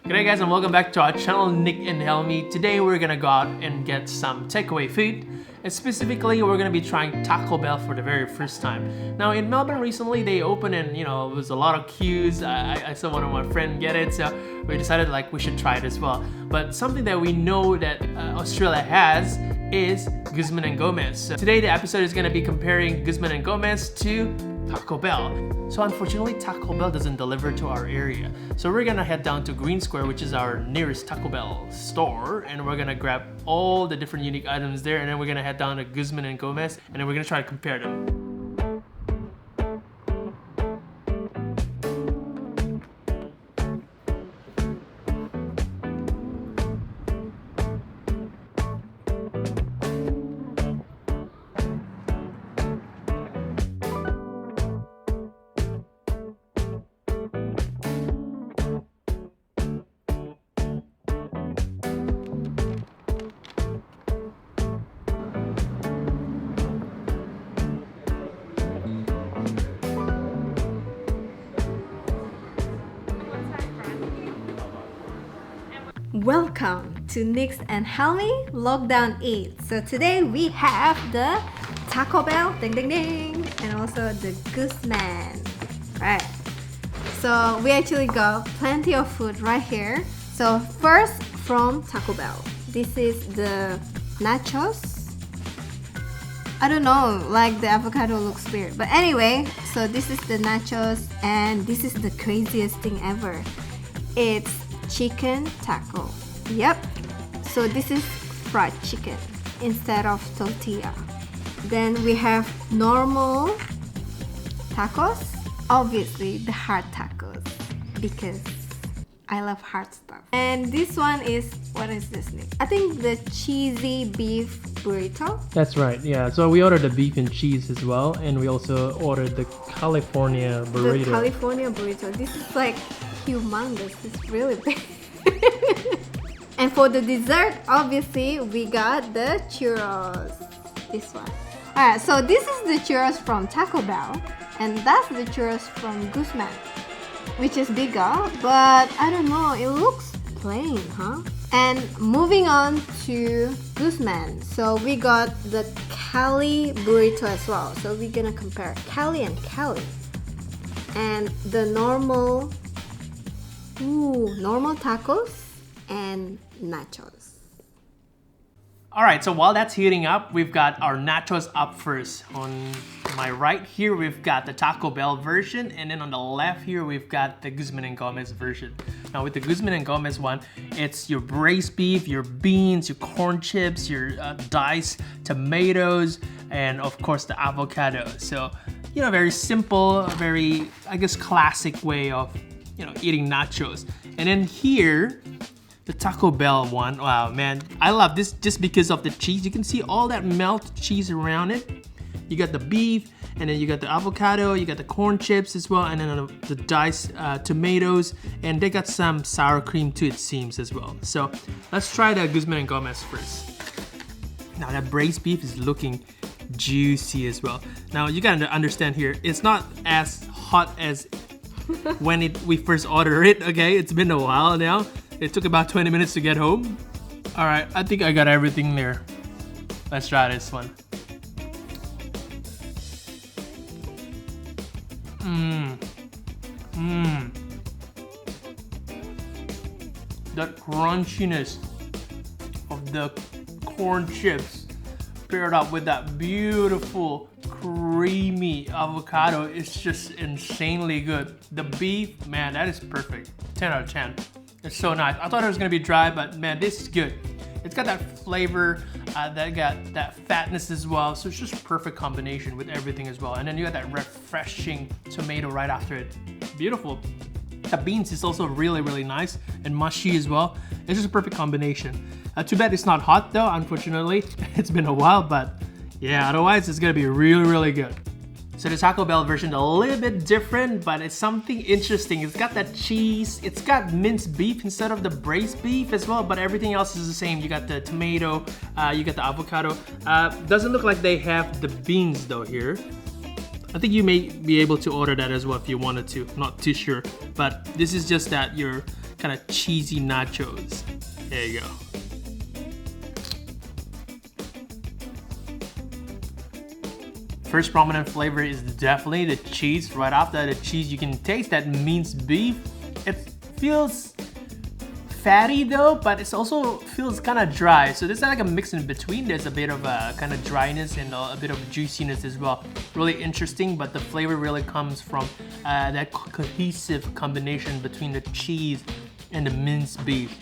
G'day guys and welcome back to our channel, Nick and Helmi. Today we're gonna go out and get some takeaway food. And specifically, we're gonna be trying Taco Bell for the very first time. Now in Melbourne recently, they opened and it was a lot of queues. I saw one of my friends get it, so we decided we should try it as well. But something that we know that Australia has is Guzman Y Gomez. So today the episode is gonna be comparing Guzman Y Gomez to Taco Bell. So unfortunately, Taco Bell doesn't deliver to our area. So we're gonna head down to Green Square, which is our nearest Taco Bell store, and we're gonna grab all the different unique items there, and then we're gonna head down to Guzman Y Gomez, and then we're gonna try to compare them. Welcome to Nick and Helmi Lockdown Eat. So today we have the Taco Bell, ding ding ding, and also the Guzman. Right. So we actually got plenty of food right here. So first from Taco Bell, this is the nachos. I don't know, the avocado looks weird, but anyway, so this is the nachos, and this is the craziest thing ever. It's chicken taco. Yep. So this is fried chicken instead of tortilla. Then we have normal tacos. Obviously the hard tacos because I love hard stuff. And this one is, what is this, Nick? I think the cheesy beef burrito. That's right, yeah. So we ordered the beef and cheese as well, and we also ordered the California burrito. The California burrito. This is humongous. It's really big. And for the dessert, obviously, we got the churros. This one. Alright, so this is the churros from Taco Bell, and that's the churros from Guzman, which is bigger, but I don't know, it looks plain, huh? And moving on to Guzman, so we got the Cali burrito as well. So we're gonna compare Cali and Cali, and the normal tacos and nachos. Alright, so while that's heating up, we've got our nachos up first. On my right here, we've got the Taco Bell version, and then on the left here, we've got the Guzman Y Gomez version. Now with the Guzman Y Gomez one, it's your braised beef, your beans, your corn chips, your diced tomatoes, and of course the avocado. So, very simple, very, I guess, classic way of, eating nachos. And then here, the Taco Bell one, wow, man, I love this just because of the cheese. You can see all that melted cheese around it. You got the beef, and then you got the avocado, you got the corn chips as well, and then the diced tomatoes, and they got some sour cream too, it seems, as well. So let's try the Guzman Y Gomez first. Now that braised beef is looking juicy as well. Now you gotta understand here, it's not as hot as when we first ordered it, okay? It's been a while now. It took about 20 minutes to get home. All right, I think I got everything there. Let's try this one. That crunchiness of the corn chips paired up with that beautiful creamy avocado is just insanely good. The beef, man, that is perfect. 10 out of 10. It's so nice. I thought it was gonna be dry, but man, this is good. It's got that flavor, that got that fatness as well. So it's just a perfect combination with everything as well. And then you got that refreshing tomato right after it. Beautiful. The beans is also really, really nice and mushy as well. It's just a perfect combination. Too bad it's not hot though, unfortunately. It's been a while, but yeah, otherwise it's gonna be really, really good. So the Taco Bell version a little bit different, but it's something interesting. It's got that cheese, it's got minced beef instead of the braised beef as well, but everything else is the same. You got the tomato, you got the avocado. Doesn't look like they have the beans though here. I think you may be able to order that as well if you wanted to, not too sure. But this is just that your kind of cheesy nachos. There you go. First prominent flavor is definitely the cheese. Right after the cheese, you can taste that minced beef. It feels fatty though, but it also feels kind of dry. So there's like a mix in between. There's a bit of a kind of dryness and a bit of juiciness as well. Really interesting, but the flavor really comes from that cohesive combination between the cheese and the minced beef.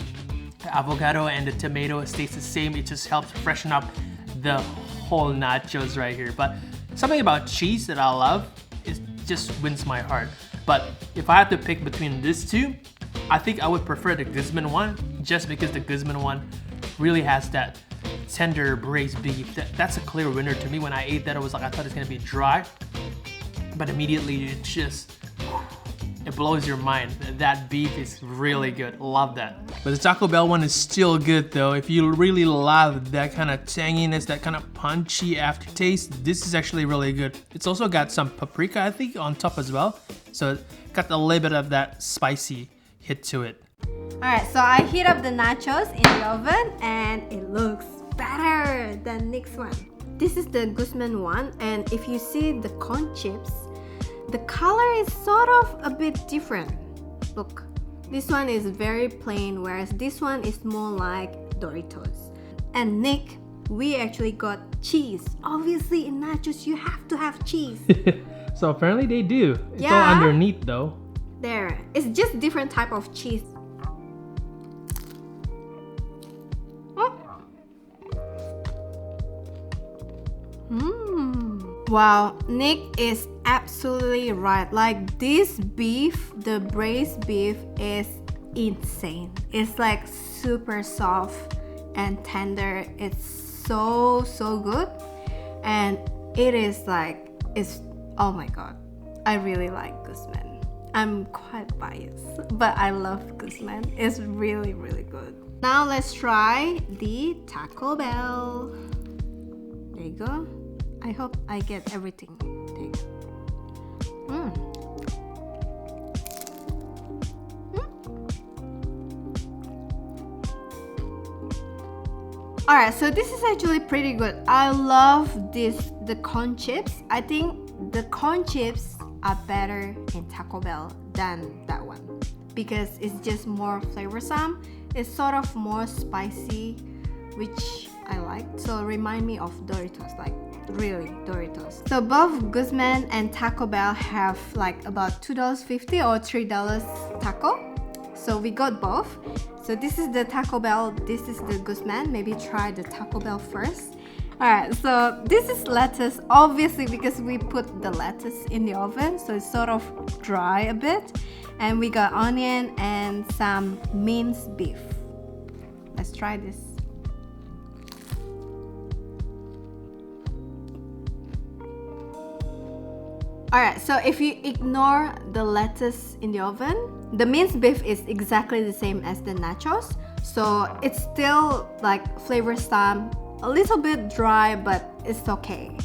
The avocado and the tomato stays the same. It just helps freshen up the whole nachos right here. But something about cheese that I love, it just wins my heart. But if I had to pick between these two, I think I would prefer the Guzman one, just because the Guzman one really has that tender braised beef. That's a clear winner to me. When I ate that, I thought it was gonna be dry, but immediately it blows your mind. That beef is really good. Love that. But the Taco Bell one is still good though. If you really love that kind of tanginess, that kind of punchy aftertaste, this is actually really good. It's also got some paprika, I think, on top as well. So it got a little bit of that spicy hit to it. Alright, so I heat up the nachos in the oven and it looks better than next one. This is the Guzman one, and if you see the corn chips, the color is sort of a bit different. Look, this one is very plain, whereas this one is more like Doritos. And Nick, we actually got cheese. Obviously in nachos you have to have cheese. So apparently they do. It's all Yeah. underneath though. There, it's just different type of cheese. Wow, Nick is absolutely right. Like this beef, the braised beef is insane. It's like super soft and tender. It's so good, and it is like, oh my god, I really like Guzman. I'm quite biased, but I love Guzman. It's really good. Now let's try the Taco Bell. There you go. I hope I get everything. There you go. Alright, so this is actually pretty good. I love the corn chips. I think the corn chips are better in Taco Bell than that one because it's just more flavorsome. It's sort of more spicy, which I like. So remind me of Doritos, like really Doritos. So both Guzman and Taco Bell have like about $2.50 or $3 taco. So we got both. So this is the Taco Bell, this is the Guzman. Maybe try the Taco Bell first. Alright, so this is lettuce, obviously because we put the lettuce in the oven, so it's sort of dry a bit. And we got onion and some minced beef. Let's try this. Alright, so if you ignore the lettuce in the oven, the minced beef is exactly the same as the nachos. So it's still like flavorsome, a little bit dry, but it's okay.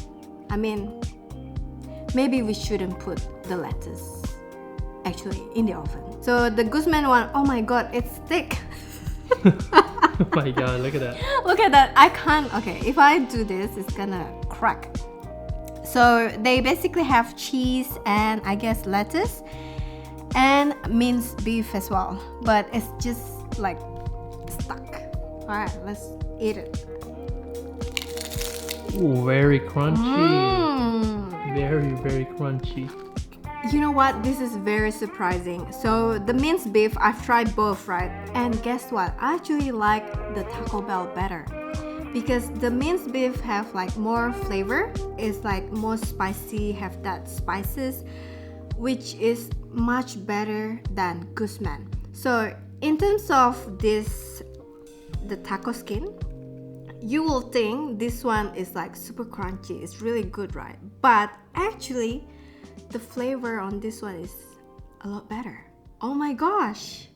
I mean, maybe we shouldn't put the lettuce actually in the oven. So the Guzman one, oh my god, it's thick. Oh my god, look at that. Look at that, I can't, okay, if I do this, it's gonna crack. So they basically have cheese and I guess lettuce and minced beef as well, but it's just like stuck. Alright, let's eat it. Ooh, very crunchy. Very crunchy. You know what? This is very surprising. So the minced beef, I've tried both, right? And guess what? I actually like the Taco Bell better because the minced beef have like more flavor. It's like more spicy, have that spices, which is much better than Guzman. So in terms of this, the taco skin, you will think this one is like super crunchy. It's really good, right? But actually, the flavor on this one is a lot better. Oh my gosh!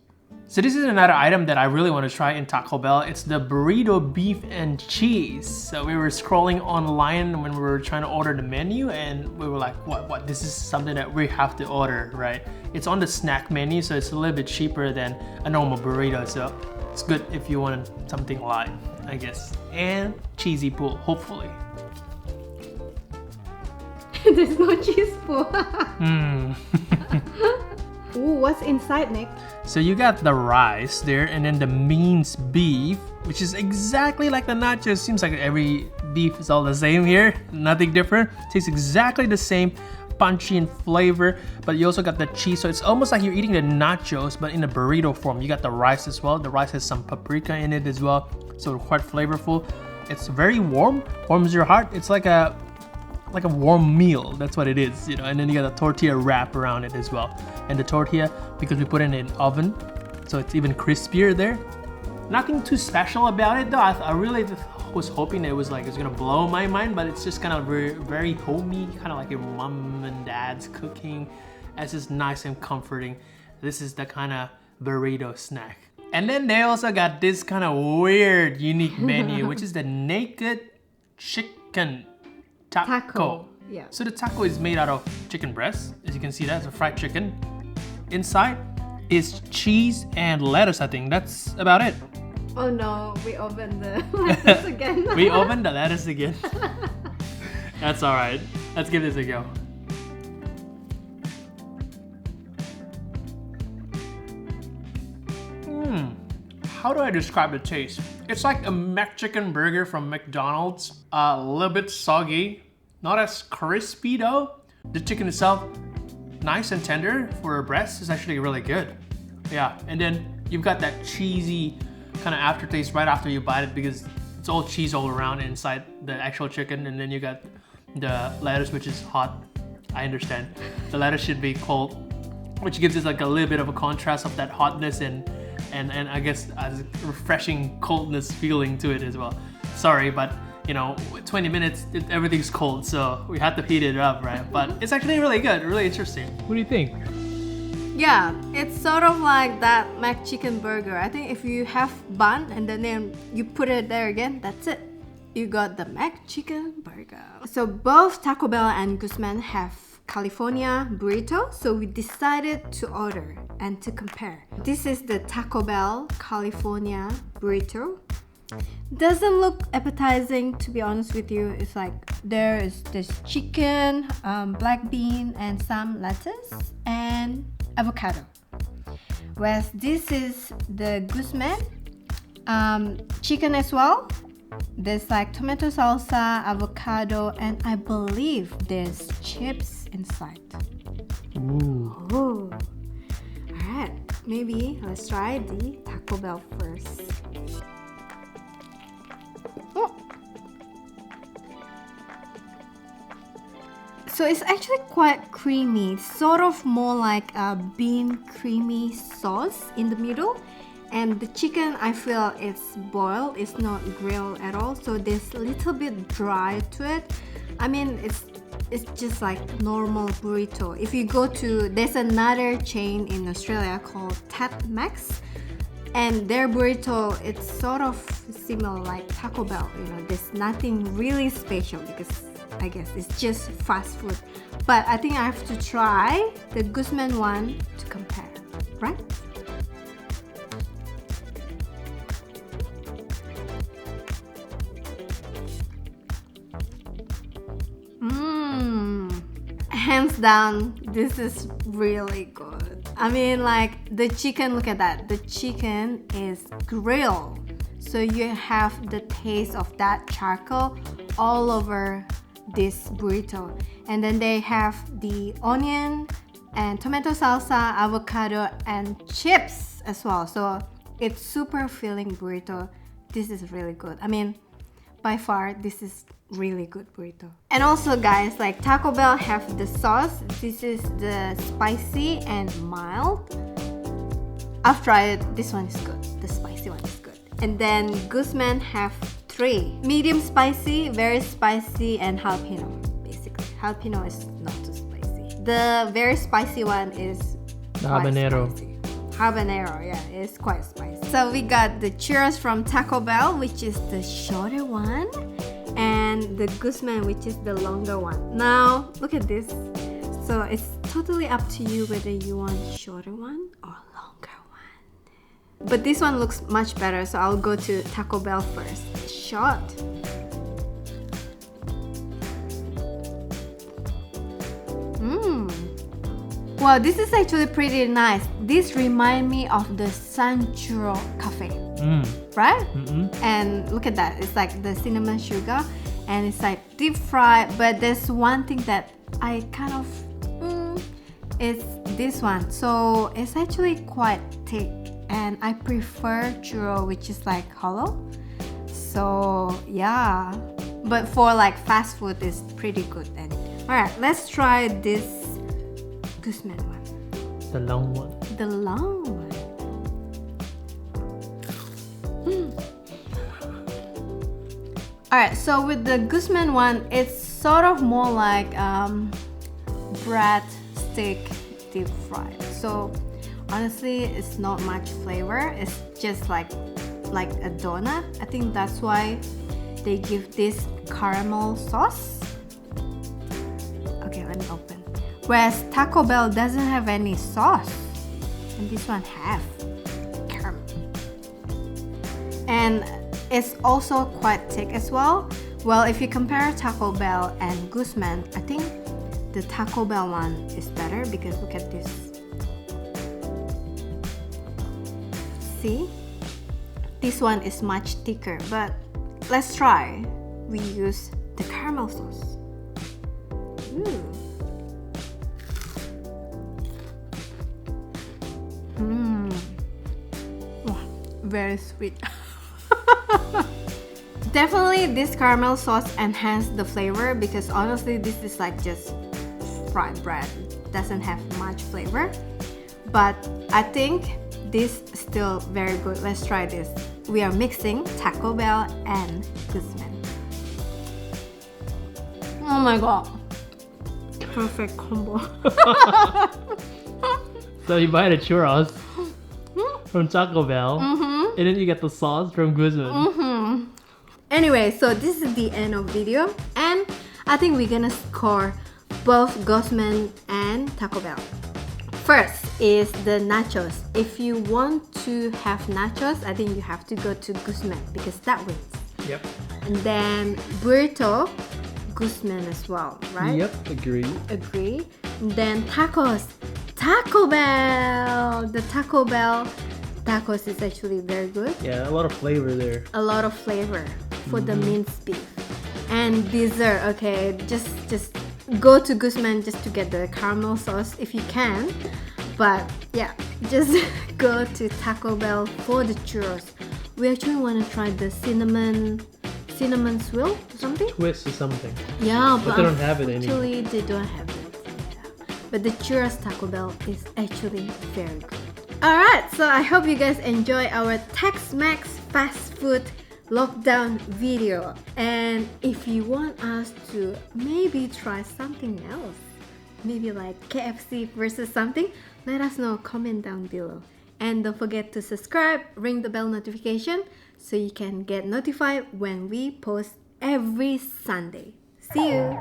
So this is another item that I really want to try in Taco Bell. It's the burrito beef and cheese. So we were scrolling online when we were trying to order the menu, and we were like, what? This is something that we have to order, right? It's on the snack menu, so it's a little bit cheaper than a normal burrito. So it's good if you want something light, I guess. And cheesy pool, hopefully. There's no cheese pool. Ooh, what's inside, Nick? So you got the rice there, and then the minced beef, which is exactly like the nachos. Seems like every beef is all the same here, nothing different. Tastes exactly the same, punchy in flavor, but you also got the cheese, so it's almost like you're eating the nachos, but in a burrito form. You got the rice as well. The rice has some paprika in it as well, so quite flavorful. It's very warm, warms your heart. It's like a warm meal. That's what it is, you know. And then you got a tortilla wrap around it as well. And the tortilla, because we put it in an oven, so it's even crispier there. Nothing too special about it though. I really was hoping it was gonna blow my mind, but it's just kind of very, very homey, kind of like your mom and dad's cooking. It's just nice and comforting. This is the kind of burrito snack. And then they also got this kind of weird, unique menu, which is the naked chicken taco. Yeah. So the taco is made out of chicken breast. As you can see, that's a fried chicken. Inside is cheese and lettuce, I think. That's about it. Oh no, we opened the lettuce again. We opened the lettuce again. That's all right. Let's give this a go. How do I describe the taste? It's like a McChicken burger from McDonald's. A little bit soggy, not as crispy though. The chicken itself, nice and tender for a breast. Is actually really good. Yeah, and then you've got that cheesy kind of aftertaste right after you bite it, because it's all cheese all around inside the actual chicken. And then you got the lettuce, which is hot. I understand. The lettuce should be cold, which gives it like a little bit of a contrast of that hotness and I guess a refreshing coldness feeling to it as well. Sorry, but you know, 20 minutes, everything's cold, so we had to heat it up, right? But it's actually really good, really interesting. What do you think? Yeah, it's sort of like that McChicken burger. I think if you have bun and then you put it there again, that's it. You got the McChicken burger. So both Taco Bell and Guzman have California burrito, so we decided to order and to compare. This is the Taco Bell California burrito. Doesn't look appetizing, to be honest with you. It's like there is this chicken, black bean, and some lettuce and avocado. Whereas this is the Guzman, chicken as well. There's like tomato salsa, avocado, and I believe there's chips inside. Ooh. Oh, alright. Maybe let's try the Taco Bell first. Oh. So it's actually quite creamy, sort of more like a bean creamy sauce in the middle. And the chicken, I feel it's boiled, it's not grilled at all, so there's a little bit dry to it. I mean, it's just like normal burrito. If you go to, there's another chain in Australia called Tex Mex, and their burrito, it's sort of similar like Taco Bell. You know, there's nothing really special because I guess it's just fast food. But I think I have to try the Guzman one to compare, right? Hands down, this is really good. I mean, like the chicken, look at that. The chicken is grilled. So you have the taste of that charcoal all over this burrito. And then they have the onion and tomato salsa, avocado, and chips as well. So it's super filling burrito. This is really good. I mean, by far, this is really good burrito. And also guys, like Taco Bell have the sauce. This is the spicy and mild. I've tried it. This one is good. The spicy one is good. And then Guzman have 3. Medium spicy, very spicy, and jalapeno. Basically, jalapeno is not too spicy. The very spicy one is The habanero. spicy. habanero. Yeah, it's quite spicy. So we got the churros from Taco Bell, which is the shorter one, and the Guzman, which is the longer one. Now look at this. So it's totally up to you whether you want shorter one or longer one. But this one looks much better, so I'll go to Taco Bell first. Short. Wow, this is actually pretty nice. This reminds me of the San Churro Cafe, right? And look at that. It's like the cinnamon sugar, and it's like deep fried. But there's one thing that I kind of it's this one. So it's actually quite thick, and I prefer churro, which is like hollow. So yeah, but for like fast food, it's pretty good. And all right, let's try this Guzman one. The long one. The long one. Alright, so with the Guzman one, it's sort of more like bread stick deep fried. So honestly, it's not much flavor. It's just like a donut. I think that's why they give this caramel sauce. Okay, let me open. Whereas Taco Bell doesn't have any sauce, and this one have caramel. And it's also quite thick as well. Well, if you compare Taco Bell and Guzman, I think the Taco Bell one is better because look at this. See? This one is much thicker, but let's try. We use the caramel sauce. Ooh. Very sweet. Definitely this caramel sauce enhanced the flavor because honestly this is like just fried bread. It doesn't have much flavor. But I think this is still very good. Let's try this. We are mixing Taco Bell and Guzman. Oh my god. Perfect combo. So you buy the churros from Taco Bell, and then you get the sauce from Guzman. Anyway, so this is the end of video, and I think we're gonna score both Guzman and Taco Bell. First is the nachos. If you want to have nachos, I think you have to go to Guzman because that wins. Yep. And then burrito, Guzman as well, right? Yep, agree. Agree. And then tacos, Taco Bell. The Taco Bell tacos is actually very good. Yeah, a lot of flavor there. A lot of flavor for the minced beef. And dessert, okay, just go to Guzman just to get the caramel sauce if you can. But yeah, just go to Taco Bell for the churros. We actually want to try the cinnamon swirl or something. Twist or something. Yeah, But they don't have it anymore. Actually, they don't have it. Yeah. But the churros Taco Bell is actually very good. Alright, so I hope you guys enjoy our Tex-Mex fast food lockdown video. And if you want us to maybe try something else, maybe like KFC versus something, let us know, comment down below. And don't forget to subscribe, ring the bell notification so you can get notified when we post every Sunday. See you!